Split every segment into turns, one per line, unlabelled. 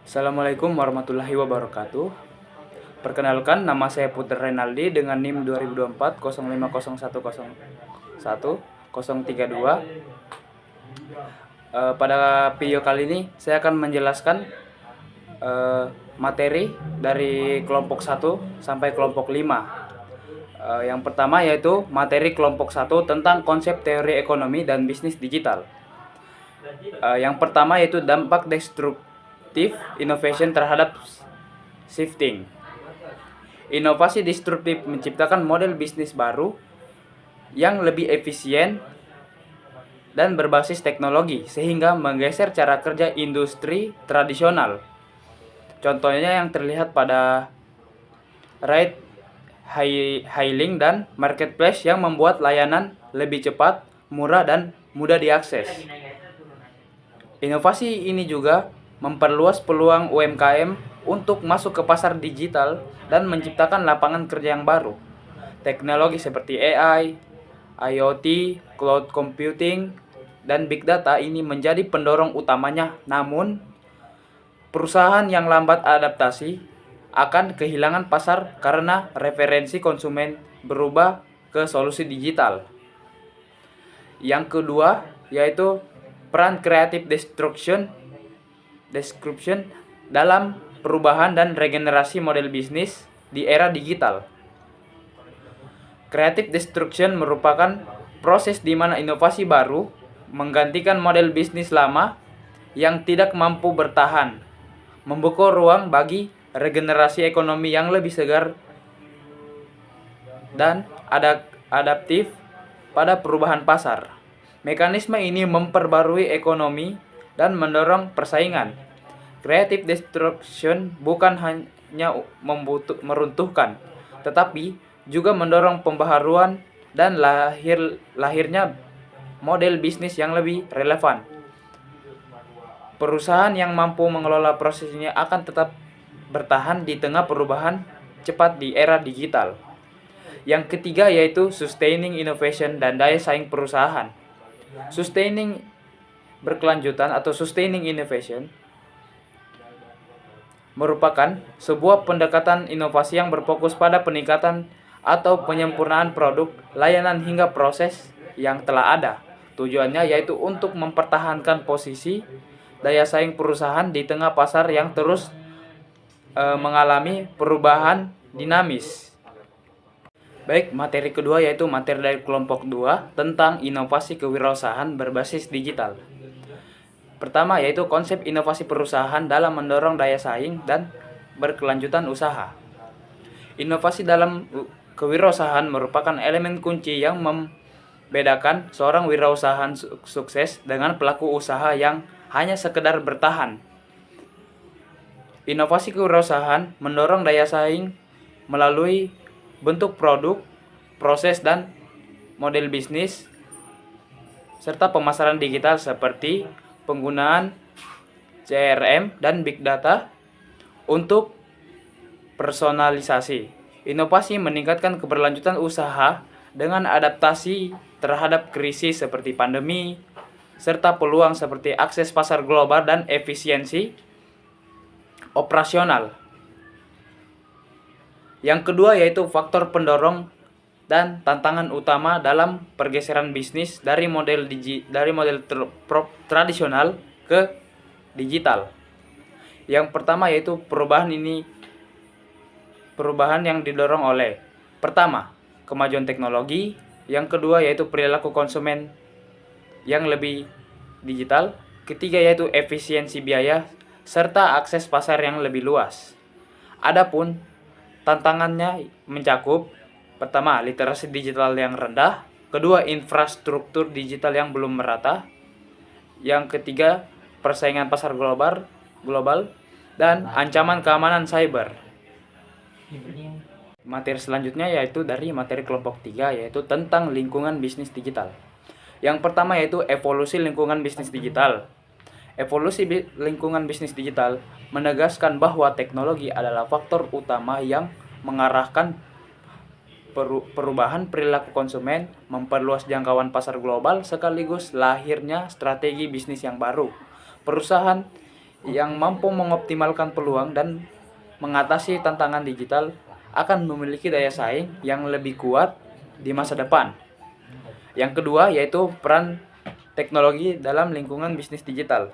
Assalamualaikum warahmatullahi wabarakatuh. Perkenalkan, nama saya Putra Renaldi dengan NIM 2024 050101032. Pada video kali ini saya akan menjelaskan materi dari kelompok 1 sampai kelompok 5. Yang pertama yaitu materi kelompok 1 tentang konsep teori ekonomi dan bisnis digital. Yang pertama yaitu dampak destruktif innovation terhadap shifting. Inovasi disruptif menciptakan model bisnis baru yang lebih efisien dan berbasis teknologi sehingga menggeser cara kerja industri tradisional. Contohnya yang terlihat pada ride hailing dan marketplace yang membuat layanan lebih cepat, murah, dan mudah diakses. Inovasi ini juga memperluas peluang UMKM untuk masuk ke pasar digital dan menciptakan lapangan kerja yang baru. Teknologi seperti AI, IoT, cloud computing, dan big data ini menjadi pendorong utamanya. Namun, perusahaan yang lambat adaptasi akan kehilangan pasar karena referensi konsumen berubah ke solusi digital. Yang kedua yaitu peran creative destruction dalam perubahan dan regenerasi model bisnis di era digital. Creative destruction merupakan proses di mana inovasi baru menggantikan model bisnis lama yang tidak mampu bertahan, membuka ruang bagi regenerasi ekonomi yang lebih segar dan adaptif pada perubahan pasar. Mekanisme ini memperbarui ekonomi dan mendorong persaingan. Creative destruction bukan hanya meruntuhkan, tetapi juga mendorong pembaharuan dan lahirnya model bisnis yang lebih relevan. Perusahaan yang mampu mengelola proses ini akan tetap bertahan di tengah perubahan cepat di era digital. Yang ketiga yaitu sustaining innovation dan daya saing perusahaan. Sustaining berkelanjutan atau sustaining innovation merupakan sebuah pendekatan inovasi yang berfokus pada peningkatan atau penyempurnaan produk, layanan hingga proses yang telah ada. Tujuannya yaitu untuk mempertahankan posisi daya saing perusahaan di tengah pasar yang terus mengalami perubahan dinamis. Baik, materi kedua yaitu materi dari kelompok 2 tentang inovasi kewirausahaan berbasis digital. Pertama yaitu konsep inovasi perusahaan dalam mendorong daya saing dan berkelanjutan usaha. Inovasi dalam kewirausahaan merupakan elemen kunci yang membedakan seorang wirausahaan sukses dengan pelaku usaha yang hanya sekedar bertahan. Inovasi kewirausahaan mendorong daya saing melalui bentuk produk, proses, dan model bisnis, serta pemasaran digital seperti penggunaan CRM dan big data untuk personalisasi. Inovasi meningkatkan keberlanjutan usaha dengan adaptasi terhadap krisis seperti pandemi, serta peluang seperti akses pasar global dan efisiensi operasional. Yang kedua yaitu faktor pendorong dan tantangan utama dalam pergeseran bisnis dari model tradisional ke digital. Yang pertama yaitu perubahan yang didorong oleh pertama, kemajuan teknologi, yang kedua yaitu perilaku konsumen yang lebih digital, ketiga yaitu efisiensi biaya serta akses pasar yang lebih luas. Adapun tantangannya mencakup pertama, literasi digital yang rendah, kedua, infrastruktur digital yang belum merata, yang ketiga, persaingan pasar global, dan ancaman keamanan cyber. Materi selanjutnya yaitu dari materi kelompok 3 yaitu tentang lingkungan bisnis digital. Yang pertama yaitu evolusi lingkungan bisnis digital. Evolusi lingkungan bisnis digital menegaskan bahwa teknologi adalah faktor utama yang mengarahkan perubahan perilaku konsumen, memperluas jangkauan pasar global, sekaligus lahirnya strategi bisnis yang baru. Perusahaan yang mampu mengoptimalkan peluang dan mengatasi tantangan digital akan memiliki daya saing yang lebih kuat di masa depan. Yang kedua yaitu peran teknologi dalam lingkungan bisnis digital.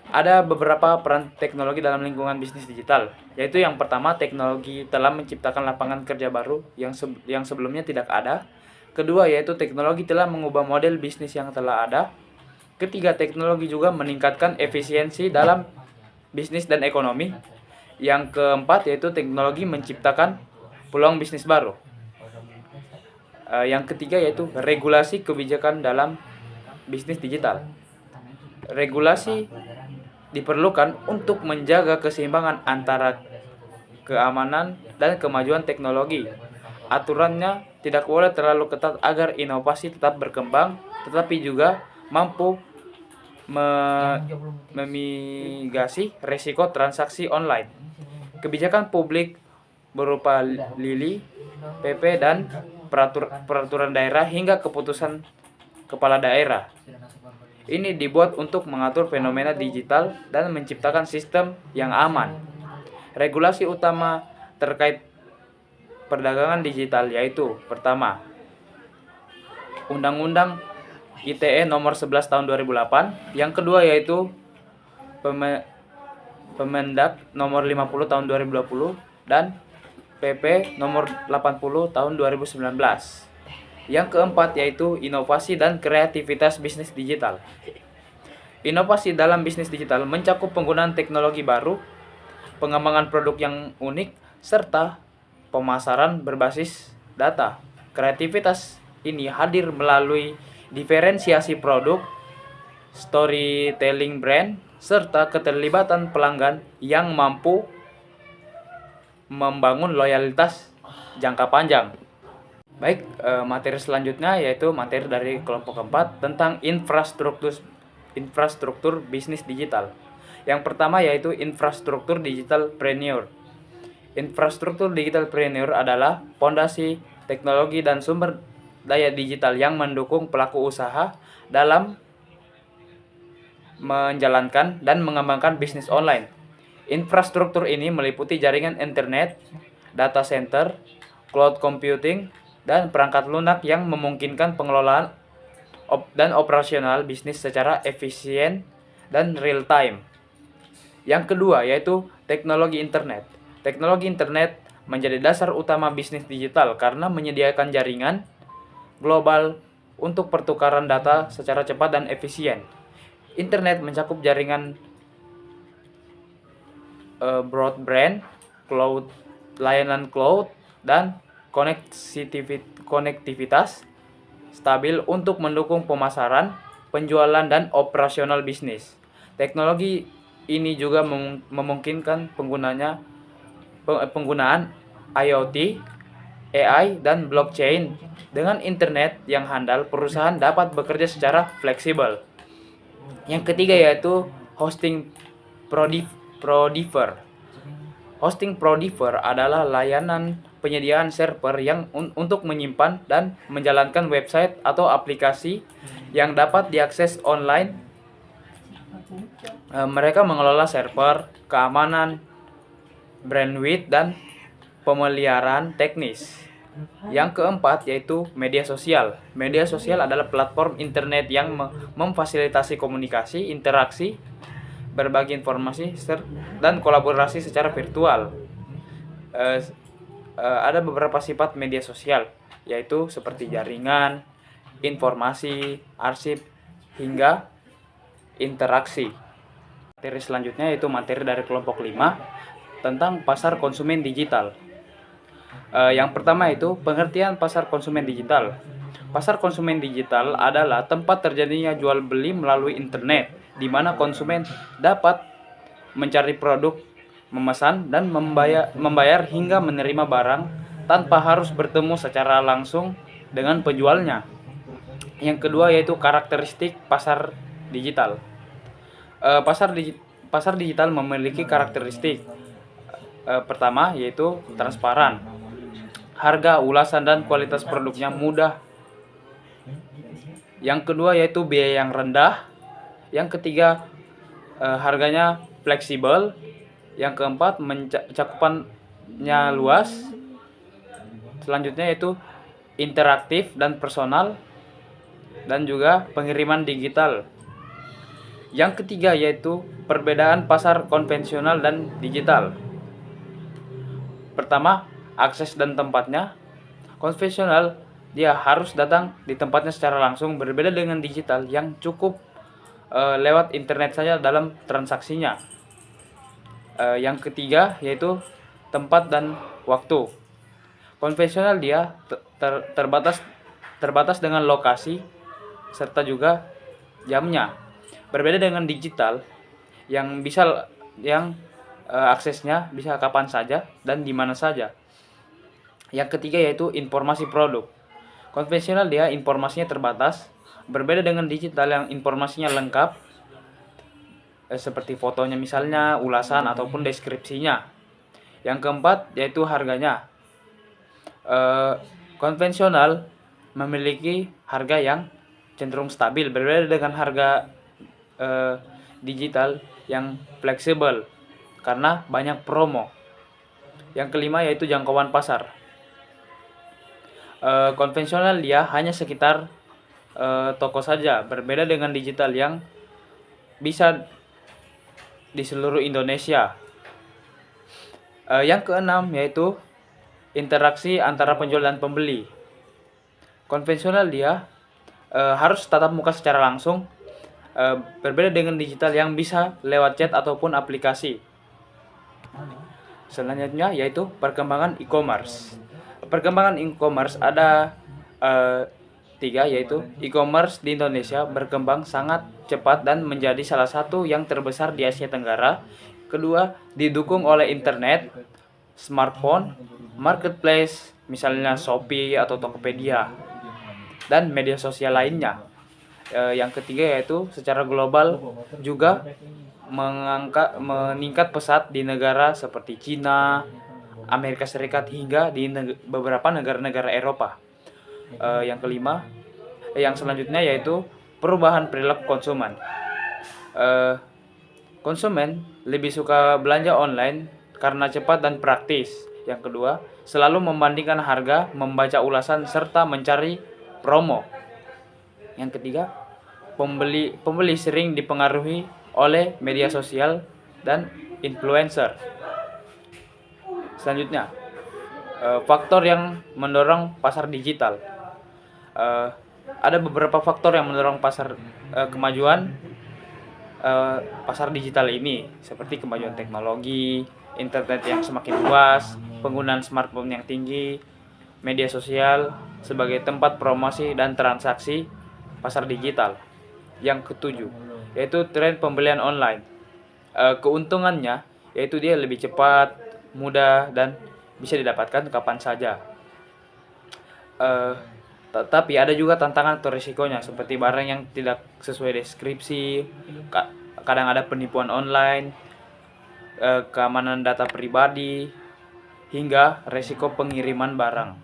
Ada beberapa peran teknologi dalam lingkungan bisnis digital, yaitu yang pertama, teknologi telah menciptakan lapangan kerja baru yang sebelumnya tidak ada. Kedua, yaitu teknologi telah mengubah model bisnis yang telah ada. Ketiga, teknologi juga meningkatkan efisiensi dalam bisnis dan ekonomi. Yang keempat, yaitu teknologi menciptakan peluang bisnis baru. Yang ketiga, yaitu regulasi kebijakan dalam bisnis digital. Regulasi diperlukan untuk menjaga keseimbangan antara keamanan dan kemajuan teknologi. Aturannya tidak boleh terlalu ketat agar inovasi tetap berkembang, tetapi juga mampu memigasi resiko transaksi online. Kebijakan publik berupa LILI, PP, dan peraturan daerah hingga keputusan kepala daerah. Ini dibuat untuk mengatur fenomena digital dan menciptakan sistem yang aman. Regulasi utama terkait perdagangan digital yaitu pertama, Undang-Undang ITE nomor 11 tahun 2008, yang kedua yaitu Permendak nomor 50 tahun 2020 dan PP nomor 80 tahun 2019. Yang keempat yaitu inovasi dan kreativitas bisnis digital. Inovasi dalam bisnis digital mencakup penggunaan teknologi baru, pengembangan produk yang unik, serta pemasaran berbasis data. Kreativitas ini hadir melalui diferensiasi produk, storytelling brand, serta keterlibatan pelanggan yang mampu membangun loyalitas jangka panjang. Baik, materi selanjutnya yaitu materi dari kelompok keempat tentang infrastruktur bisnis digital. Yang pertama yaitu infrastruktur digital preneur. Infrastruktur digital preneur adalah fondasi teknologi dan sumber daya digital yang mendukung pelaku usaha dalam menjalankan dan mengembangkan bisnis online. Infrastruktur ini meliputi jaringan internet, data center, cloud computing, dan perangkat lunak yang memungkinkan pengelolaan dan operasional bisnis secara efisien dan real time. Yang kedua yaitu teknologi internet. Teknologi internet menjadi dasar utama bisnis digital karena menyediakan jaringan global untuk pertukaran data secara cepat dan efisien. Internet mencakup jaringan broadband, cloud, layanan cloud, dan konektivitas stabil untuk mendukung pemasaran, penjualan, dan operasional bisnis. Teknologi ini juga memungkinkan penggunaan IoT, AI, dan blockchain. Dengan internet yang handal, perusahaan dapat bekerja secara fleksibel. Yang ketiga yaitu hosting provider. Hosting provider adalah layanan penyediaan server yang untuk menyimpan dan menjalankan website atau aplikasi yang dapat diakses online. Mereka mengelola server, keamanan, bandwidth, dan pemeliharaan teknis. Yang keempat yaitu media sosial. Media sosial adalah platform internet yang memfasilitasi komunikasi, interaksi, berbagi informasi, dan kolaborasi secara virtual. Ada beberapa sifat media sosial, yaitu seperti jaringan, informasi, arsip, hingga interaksi. Materi selanjutnya yaitu materi dari kelompok 5 tentang pasar konsumen digital. Yang pertama itu pengertian pasar konsumen digital. Pasar konsumen digital adalah tempat terjadinya jual beli melalui internet, di mana konsumen dapat mencari produk, memesan, dan membayar hingga menerima barang tanpa harus bertemu secara langsung dengan penjualnya. Yang kedua yaitu karakteristik pasar digital. Pasar digital memiliki karakteristik pertama yaitu transparan. Harga, ulasan, dan kualitas produknya mudah. Yang kedua yaitu biaya yang rendah. Yang ketiga harganya fleksibel. Yang keempat, cakupannya luas. Selanjutnya yaitu interaktif dan personal, dan juga pengiriman digital. Yang ketiga yaitu perbedaan pasar konvensional dan digital. Pertama, akses dan tempatnya. Konvensional, dia harus datang di tempatnya secara langsung, berbeda dengan digital yang cukup lewat internet saja dalam transaksinya. Yang ketiga yaitu tempat dan waktu. Konvensional dia terbatas dengan lokasi serta juga jamnya. Berbeda dengan digital yang aksesnya bisa kapan saja dan di mana saja. Yang ketiga yaitu informasi produk. Konvensional dia informasinya terbatas, berbeda dengan digital yang informasinya lengkap, seperti fotonya misalnya, ulasan ataupun deskripsinya. Yang keempat yaitu harganya. Konvensional memiliki harga yang cenderung stabil, berbeda dengan harga digital yang fleksibel karena banyak promo. Yang kelima yaitu jangkauan pasar. Konvensional dia hanya sekitar toko saja, berbeda dengan digital yang bisa di seluruh Indonesia. Yang keenam yaitu interaksi antara penjual dan pembeli. Konvensional dia harus tatap muka secara langsung, berbeda dengan digital yang bisa lewat chat ataupun aplikasi. Selanjutnya yaitu perkembangan e-commerce. Perkembangan e-commerce ada 3, yaitu e-commerce di Indonesia berkembang sangat cepat dan menjadi salah satu yang terbesar di Asia Tenggara. Kedua, didukung oleh internet, smartphone, marketplace, misalnya Shopee atau Tokopedia, dan media sosial lainnya. Yang ketiga yaitu secara global juga meningkat pesat di negara seperti Cina, Amerika Serikat, hingga di beberapa negara-negara Eropa. Yang selanjutnya yaitu perubahan perilaku konsumen. Konsumen lebih suka belanja online karena cepat dan praktis. Yang kedua, selalu membandingkan harga, membaca ulasan, serta mencari promo. Yang ketiga, pembeli sering dipengaruhi oleh media sosial dan influencer. Selanjutnya, faktor yang mendorong pasar digital. Ada beberapa faktor yang mendorong kemajuan pasar digital ini, seperti kemajuan teknologi, internet yang semakin luas, penggunaan smartphone yang tinggi, media sosial sebagai tempat promosi dan transaksi pasar digital. Yang ketujuh yaitu tren pembelian online. Keuntungannya yaitu dia lebih cepat, mudah, dan bisa didapatkan kapan saja. Tetapi ada juga tantangan atau risikonya, seperti barang yang tidak sesuai deskripsi, kadang ada penipuan online, keamanan data pribadi, hingga risiko pengiriman barang.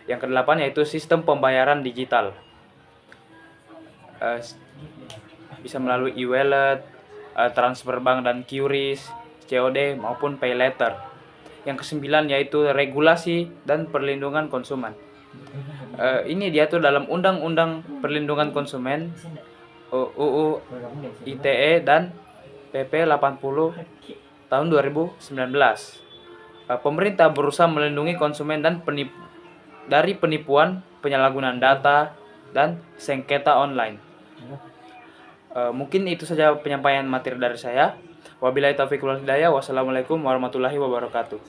Yang kedelapan yaitu sistem pembayaran digital. Bisa melalui e-wallet, transfer bank dan QRIS, COD maupun pay later. Yang kesembilan yaitu regulasi dan perlindungan konsumen. Ini diatur dalam Undang-Undang Perlindungan Konsumen, UU ITE, dan PP 80 tahun 2019. Pemerintah berusaha melindungi konsumen dari penipuan, penyalahgunaan data, dan sengketa online. Mungkin itu saja penyampaian materi dari saya. Wabillahi taufiq wal hidayah. Wassalamualaikum warahmatullahi wabarakatuh.